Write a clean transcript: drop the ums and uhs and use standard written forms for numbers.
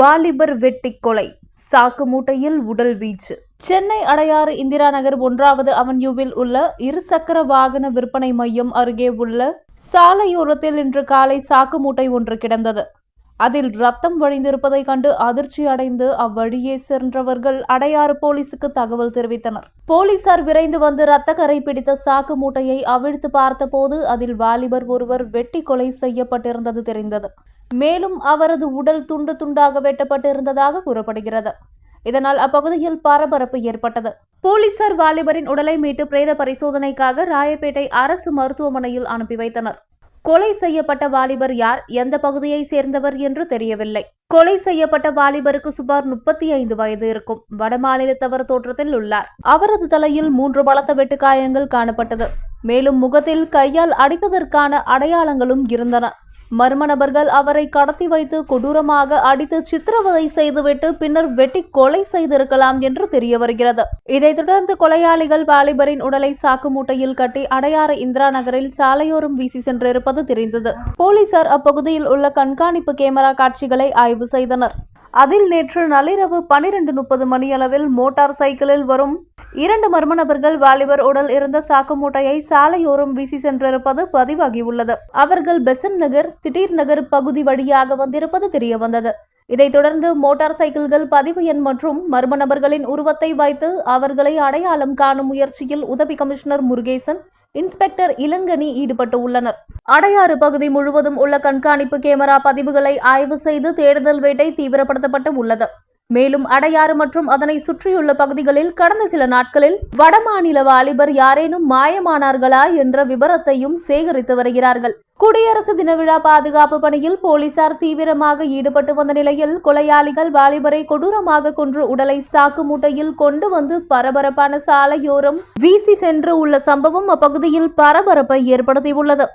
வாலிபர் வெட்டி கொலை, சாக்கு மூட்டையில் உடல் வீச்சு. சென்னை அடையாறு இந்திரா நகர் 1வது அவென்யூவில் உள்ள இருசக்கர வாகன விற்பனை மையம் அருகே உள்ள சாலையோரத்தில் இன்று காலை சாக்கு மூட்டை ஒன்று கிடந்தது. அதில் ரத்தம் வழிந்திருப்பதை கண்டு அதிர்ச்சி அடைந்து அவ்வழியே சென்றவர்கள் அடையாறு போலீசுக்கு தகவல் தெரிவித்தனர். போலீசார் விரைந்து வந்து ரத்த கரை பிடித்த சாக்கு மூட்டையை அவிழ்த்து பார்த்தபோது அதில் வாலிபர் ஒருவர் வெட்டி கொலை செய்யப்பட்டிருந்தது தெரிந்தது. மேலும் அவரது உடல் துண்டு துண்டாக வெட்டப்பட்டிருந்ததாக கூறப்படுகிறது. இதனால் அப்பகுதியில் பரபரப்பு ஏற்பட்டது. போலீசார் வாலிபரின் உடலை மீட்டு பிரேத பரிசோதனைக்காக ராயப்பேட்டை அரசு மருத்துவமனையில் அனுப்பி வைத்தனர். கொலை செய்யப்பட்ட வாலிபர் யார், எந்த பகுதியை சேர்ந்தவர் என்று தெரியவில்லை. கொலை செய்யப்பட்ட வாலிபருக்கு சுமார் 35 வயது இருக்கும். வடமாநிலத்தவர் தோற்றத்தில் உள்ளார். அவரது தலையில் 3 பலத்த வெட்டுக்காயங்கள் காணப்பட்டது. மேலும் முகத்தில் கையால் அடித்ததற்கான அடையாளங்களும் இருந்தன. மர்ம நபர்கள் அவரை கடத்தி வைத்து கொடூரமாக அடித்து சித்திரவதை செய்துவிட்டு பின்னர் வெட்டி கொலை செய்திருக்கலாம் என்று தெரிய வருகிறது. இதைத் தொடர்ந்து கொலையாளிகள் வாலிபரின் உடலை சாக்கு மூட்டையில் கட்டி அடையாறு இந்திரா நகரில் சாலையோரம் வீசி சென்றிருப்பது தெரிந்தது. போலீசார் அப்பகுதியில் உள்ள கண்காணிப்பு கேமரா காட்சிகளை ஆய்வு செய்தனர். அதில் நேற்று நள்ளிரவு 12:30 மணியளவில் மோட்டார் சைக்கிளில் வரும் 2 மர்ம நபர்கள் வாலிபர் உடல் இருந்த சாக்கு மூட்டையை சாலையோரம் வீசி சென்றிருப்பது பதிவாகியுள்ளது. அவர்கள் பெசன்ட் நகர், திடீர் நகர் பகுதி வழியாக வந்திருப்பது தெரியவந்தது. இதைத் தொடர்ந்து மோட்டார் சைக்கிள்கள் பதிவு எண் மற்றும் மர்ம நபர்களின் உருவத்தை வைத்து அவர்களை அடையாளம் காணும் முயற்சியில் உதவி கமிஷனர் முருகேசன், இன்ஸ்பெக்டர் இளங்கனி ஈடுபட்டு உள்ளனர். அடையாறு பகுதி முழுவதும் உள்ள கண்காணிப்பு கேமரா பதிவுகளை ஆய்வு செய்து தேடுதல் வேட்டை தீவிரப்படுத்தப்பட்டு உள்ளது. மேலும் அடையாறு மற்றும் அதனை சுற்றியுள்ள பகுதிகளில் கடந்த சில நாட்களில் வடமாநில வாலிபர் யாரேனும் மாயமானார்களா என்ற விபரத்தையும் சேகரித்து வருகிறார்கள். குடியரசு தின விழா பாதுகாப்பு பணியில் போலீசார் தீவிரமாக ஈடுபட்டு வந்த நிலையில் கொலையாளிகள் வாலிபரை கொடூரமாக கொன்று உடலை சாக்கு மூட்டையில் கொண்டு வந்து பரபரப்பான சாலையோரம் வீசி சென்று உள்ள சம்பவம் அப்பகுதியில் பரபரப்பை ஏற்படுத்தியுள்ளது.